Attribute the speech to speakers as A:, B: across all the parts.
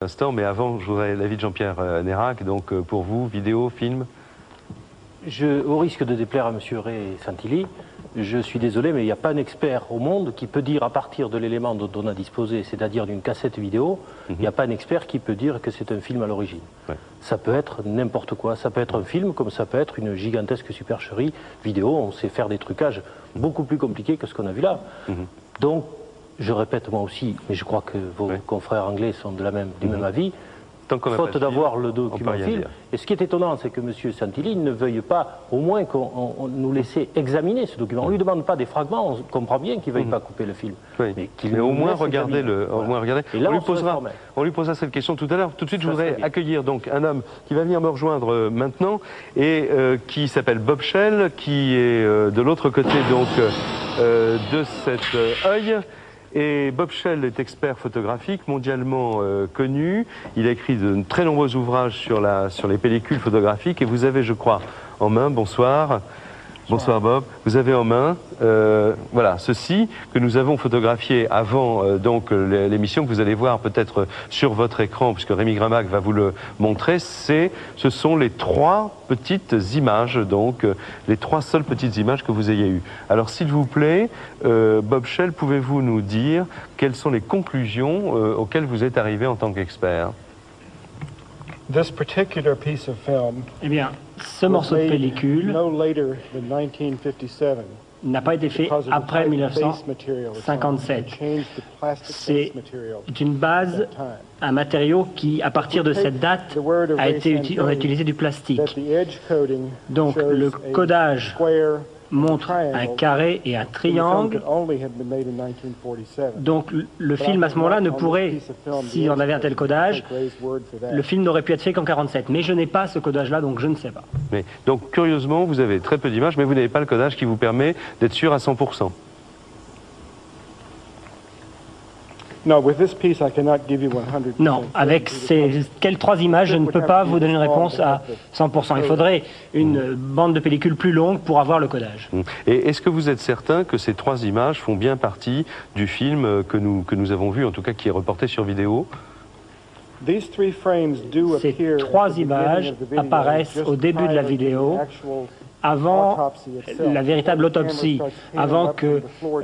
A: Instant, mais avant, je voudrais l'avis de Jean-Pierre Nérac. Donc, pour vous, vidéo, film?
B: Au risque de déplaire à M. Ray Santilli, je suis désolé, mais il n'y a pas un expert au monde qui peut dire, à partir de l'élément dont on a disposé, c'est-à-dire d'une cassette vidéo, il n'y a pas un expert qui peut dire que c'est un film à l'origine. Ouais. Ça peut être n'importe quoi. Ça peut être un film, comme ça peut être une gigantesque supercherie vidéo. On sait faire des trucages beaucoup plus compliqués que ce qu'on a vu là. Donc, je répète moi aussi, mais je crois que vos confrères anglais sont du même avis, faute d'avoir le document film. Et ce qui est étonnant, c'est que M. Santilli ne veuille pas, au moins, qu'on nous laisse examiner ce document. On ne lui demande pas des fragments, on comprend bien qu'il ne veuille pas couper le film.
A: Oui. Mais au moins regarder le. Et là, on lui posera cette question tout à l'heure. Tout de suite, je voudrais accueillir donc un homme qui va venir me rejoindre maintenant et qui s'appelle Bob Shell, qui est de l'autre côté donc de cet œil. Et Bob Shell est expert photographique mondialement connu. Il a écrit de très nombreux ouvrages sur les pellicules photographiques. Et vous avez, je crois, en main, bonsoir. Bonsoir Bob. Vous avez en main, voilà, ceci que nous avons photographié avant donc l'émission que vous allez voir peut-être sur votre écran, puisque Rémi Gramac va vous le montrer. Ce sont les trois petites images, donc les trois seules petites images que vous ayez eues. Alors s'il vous plaît, Bob Shell, pouvez-vous nous dire quelles sont les conclusions auxquelles vous êtes arrivé en tant qu'expert?
C: Eh bien, ce morceau de pellicule n'a pas été fait après 1957. C'est une base, un matériau qui, à partir de cette date, on a utilisé du plastique. Donc, le codage montre un carré et un triangle. Donc le film à ce moment-là ne pourrait, si on avait un tel codage, le film n'aurait pu être fait qu'en 47. Mais je n'ai pas ce codage-là, donc je ne sais pas.
A: Mais, donc curieusement, vous avez très peu d'images, mais vous n'avez pas le codage qui vous permet d'être sûr à 100%.
C: Non, avec ces trois images, je ne peux pas vous donner une réponse à 100%. Il faudrait une bande de pellicule plus longue pour avoir le codage.
A: Et est-ce que vous êtes certain que ces trois images font bien partie du film que nous avons vu, en tout cas qui est reporté sur vidéo?
C: Ces trois images apparaissent au début de la vidéo, avant la véritable autopsie, avant que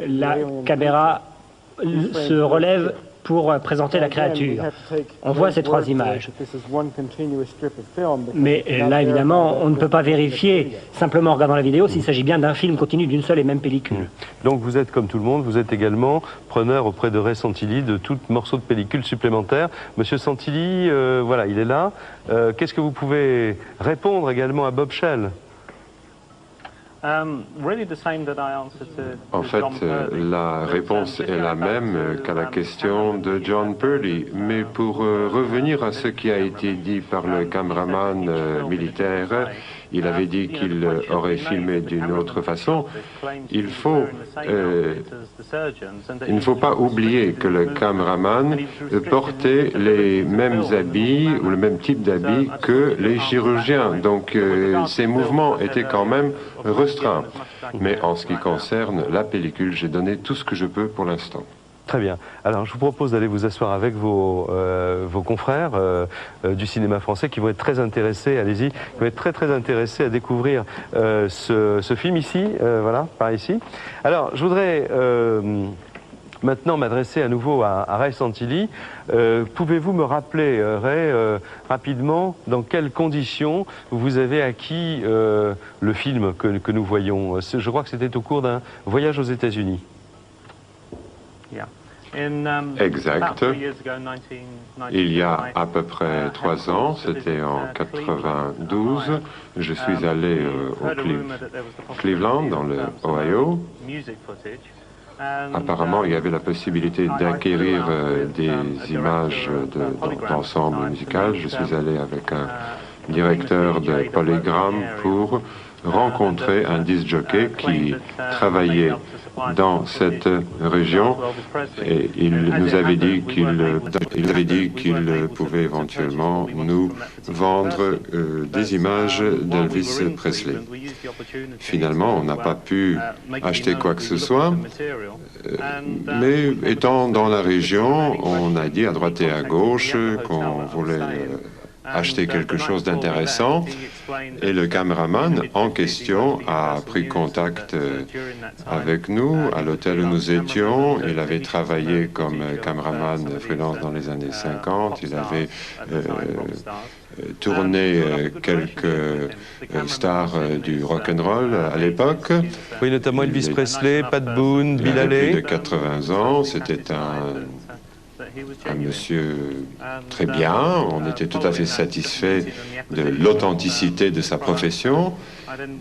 C: la caméra se relève pour présenter la créature. On voit ces trois images. Mais là, évidemment, on ne peut pas vérifier, simplement en regardant la vidéo, s'il s'agit bien d'un film continu d'une seule et même pellicule.
A: Donc vous êtes, comme tout le monde, vous êtes également preneur auprès de Ray Santilli de tout morceau de pellicule supplémentaire. Monsieur Santilli, voilà, il est là. Qu'est-ce que vous pouvez répondre également à Bob Shell?
D: En fait, la réponse est la même qu'à la question de John Purdy. Mais pour revenir à ce qui a été dit par le caméraman militaire, il avait dit qu'il aurait filmé d'une autre façon. Il ne faut pas oublier que le caméraman portait les mêmes habits ou le même type d'habits que les chirurgiens. Donc ses mouvements étaient quand même restreints. Mais en ce qui concerne la pellicule, j'ai donné tout ce que je peux pour l'instant.
A: Très bien. Alors, je vous propose d'aller vous asseoir avec vos confrères du cinéma français qui vont être très intéressés, allez-y, qui vont être très intéressés à découvrir ce film ici, voilà, par ici. Alors, je voudrais maintenant m'adresser à nouveau à Ray Santilli. Pouvez-vous me rappeler, Ray, rapidement, dans quelles conditions vous avez acquis le film que nous voyons? Je crois que c'était au cours d'un voyage aux États-Unis.
D: Exact. Il y a à peu près 3 ans, c'était en 92, je suis allé au Cleveland, dans le Ohio. Apparemment, il y avait la possibilité d'acquérir des images d'ensemble musical. Je suis allé avec un directeur de Polygram pour rencontré un disc jockey qui travaillait dans cette région et il nous avait dit qu'il pouvait éventuellement nous vendre des images d'Elvis Presley. Finalement, on n'a pas pu acheter quoi que ce soit, mais étant dans la région, on a dit à droite et à gauche qu'on voulait acheter quelque chose d'intéressant et le caméraman en question a pris contact avec nous à l'hôtel où nous étions. Il avait travaillé comme caméraman freelance dans les années 50. Il avait tourné quelques stars du rock'n'roll à l'époque.
A: Oui, notamment Elvis Presley, Pat Boone, Bill Haley.
D: Il avait plus de 80 ans. C'était un monsieur très bien, on était tout à fait satisfait de l'authenticité de sa profession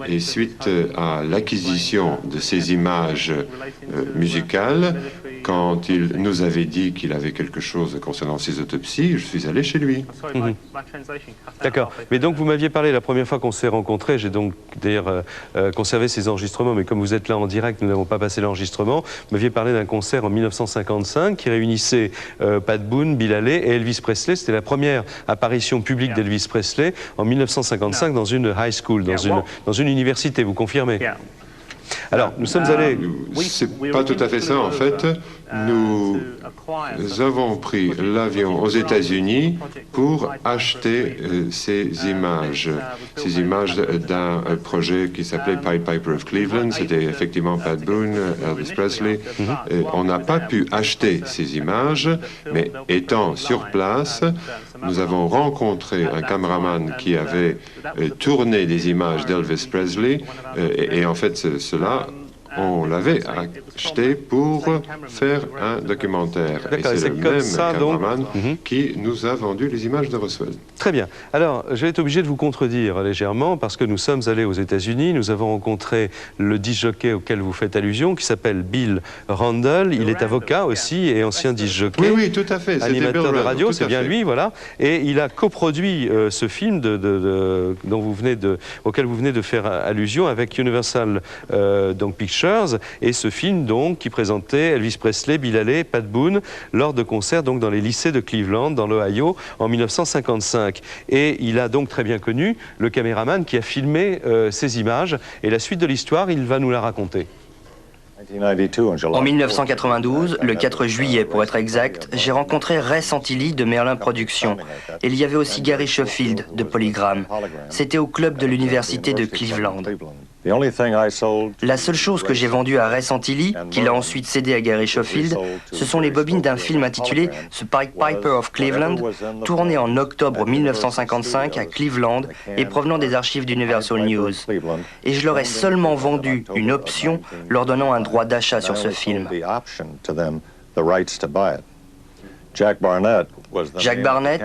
D: et suite à l'acquisition de ces images musicales, quand il nous avait dit qu'il avait quelque chose concernant ses autopsies, je suis allé chez lui.
A: D'accord. Mais donc vous m'aviez parlé la première fois qu'on s'est rencontrés, j'ai donc d'ailleurs conservé ces enregistrements, mais comme vous êtes là en direct, nous n'avons pas passé l'enregistrement. Vous m'aviez parlé d'un concert en 1955 qui réunissait Pat Boone, Bill Haley et Elvis Presley. C'était la première apparition publique d'Elvis Presley en 1955 dans une high school, dans une université, vous confirmez? Alors, nous sommes allés...
D: C'est pas tout à fait ça, en fait. Nous avons pris l'avion aux États-Unis pour acheter ces images d'un projet qui s'appelait Pied Piper of Cleveland. C'était effectivement Pat Boone, Elvis Presley. On n'a pas pu acheter ces images, mais étant sur place, nous avons rencontré un caméraman qui avait tourné des images d'Elvis Presley et en fait cela on l'avait acheté pour faire un documentaire. Et c'est le même caméraman qui nous a vendu les images de Roswell.
A: Très bien. Alors, je vais être obligé de vous contredire légèrement parce que nous sommes allés aux États-Unis, nous avons rencontré le disc jockey auquel vous faites allusion, qui s'appelle Bill Randle. Il est avocat aussi et ancien disc jockey.
D: Oui, tout à fait.
A: Animateur de radio, c'est bien lui, voilà. Et il a coproduit ce film auquel vous venez de faire allusion avec Universal Pictures. Et ce film donc qui présentait Elvis Presley, Bill Haley, Pat Boone lors de concerts donc dans les lycées de Cleveland, dans l'Ohio, en 1955. Et il a donc très bien connu le caméraman qui a filmé ces images. Et la suite de l'histoire, il va nous la raconter.
E: En 1992, le 4 juillet pour être exact, j'ai rencontré Ray Santilli de Merlin Productions. Et il y avait aussi Gary Schofield de Polygram. C'était au club de l'université de Cleveland. La seule chose que j'ai vendue à Ray Santilli, qu'il a ensuite cédé à Gary Schofield, ce sont les bobines d'un film intitulé The Pied Piper of Cleveland, tourné en octobre 1955 à Cleveland et provenant des archives d'Universal News. Et je leur ai seulement vendu une option leur donnant un droit d'achat sur ce film. Jack Barnett,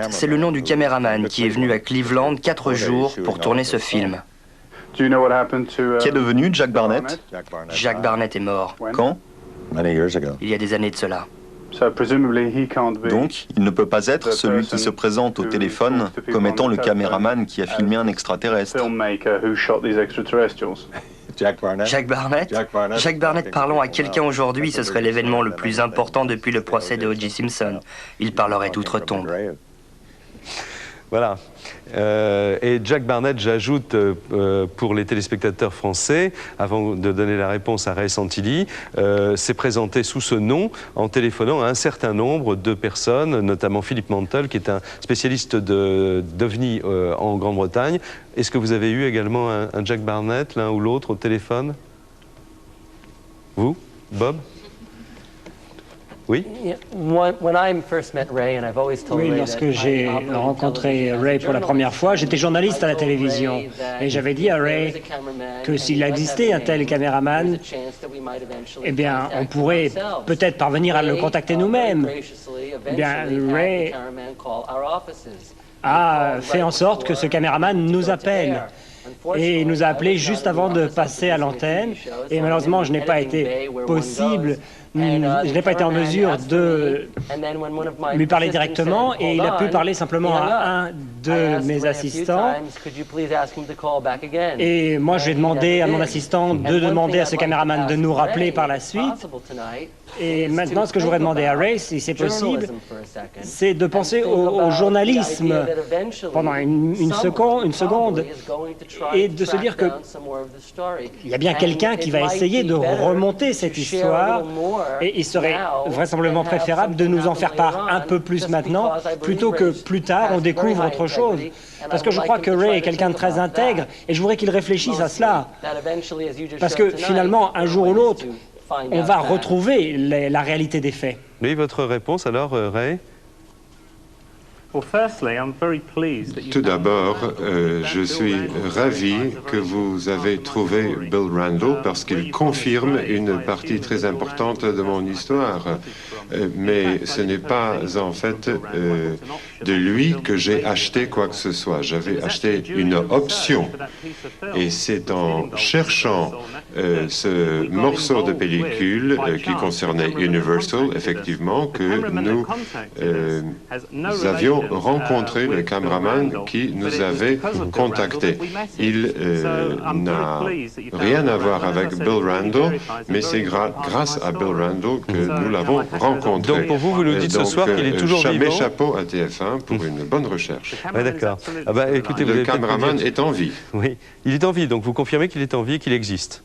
E: c'est le nom du caméraman qui est venu à Cleveland 4 jours pour tourner ce film.
F: Qui est devenu Jack Barnett?
E: Jack Barnett est mort.
F: Quand?
E: Il y a des années de cela.
F: Donc, il ne peut pas être celui qui se présente au téléphone comme étant le caméraman qui a filmé un extraterrestre.
E: Jack Barnett? Jack Barnett parlant à quelqu'un aujourd'hui, ce serait l'événement le plus important depuis le procès de O.J. Simpson. Il parlerait d'outre-tombe.
A: Voilà. Et Jack Barnett, j'ajoute pour les téléspectateurs français, avant de donner la réponse à Ray Santilli, s'est présenté sous ce nom en téléphonant à un certain nombre de personnes, notamment Philippe Mantle, qui est un spécialiste d'OVNI en Grande-Bretagne. Est-ce que vous avez eu également un Jack Barnett, l'un ou l'autre, au téléphone? Vous, Bob? Oui.
C: Oui, lorsque j'ai rencontré Ray pour la première fois, j'étais journaliste à la télévision et j'avais dit à Ray que s'il existait un tel caméraman, eh bien, on pourrait peut-être parvenir à le contacter nous-mêmes. Eh bien, Ray a fait en sorte que ce caméraman nous appelle. Et il nous a appelés juste avant de passer à l'antenne. Et malheureusement, je n'ai pas été possible je n'ai pas été en mesure de lui parler directement et il a pu parler simplement à un de mes assistants. Et moi, je vais demander à mon assistant de demander à ce caméraman de nous rappeler par la suite. Et maintenant, ce que je voudrais demander à Ray, si c'est possible, c'est de penser au journalisme pendant une seconde et de se dire qu'il y a bien quelqu'un qui va essayer de remonter cette histoire et il serait vraisemblablement préférable de nous en faire part un peu plus maintenant plutôt que plus tard on découvre autre chose. Parce que je crois que Ray est quelqu'un de très intègre et je voudrais qu'il réfléchisse à cela. Parce que finalement, un jour ou l'autre, on va retrouver la réalité des faits.
A: Oui, votre réponse alors, Ray?
D: Tout d'abord, je suis ravi que vous avez trouvé Bill Randle parce qu'il confirme une partie très importante de mon histoire. Mais ce n'est pas en fait de lui que j'ai acheté quoi que ce soit. J'avais acheté une option. Et c'est en cherchant ce morceau de pellicule qui concernait Universal, effectivement, que nous avions rencontré le caméraman qui nous avait contactés. Il n'a rien à voir avec Bill Randle, mais c'est grâce à Bill Randle que nous l'avons rencontré.
A: Donc pour vous, vous nous dites ce soir qu'il est toujours vivant.
D: Mes chapeaux à TF1 pour une bonne recherche.
A: Ouais, d'accord. Ah bah, écoutez,
D: le caméraman est en vie.
A: Oui, il est en vie, donc vous confirmez qu'il est en vie et qu'il existe.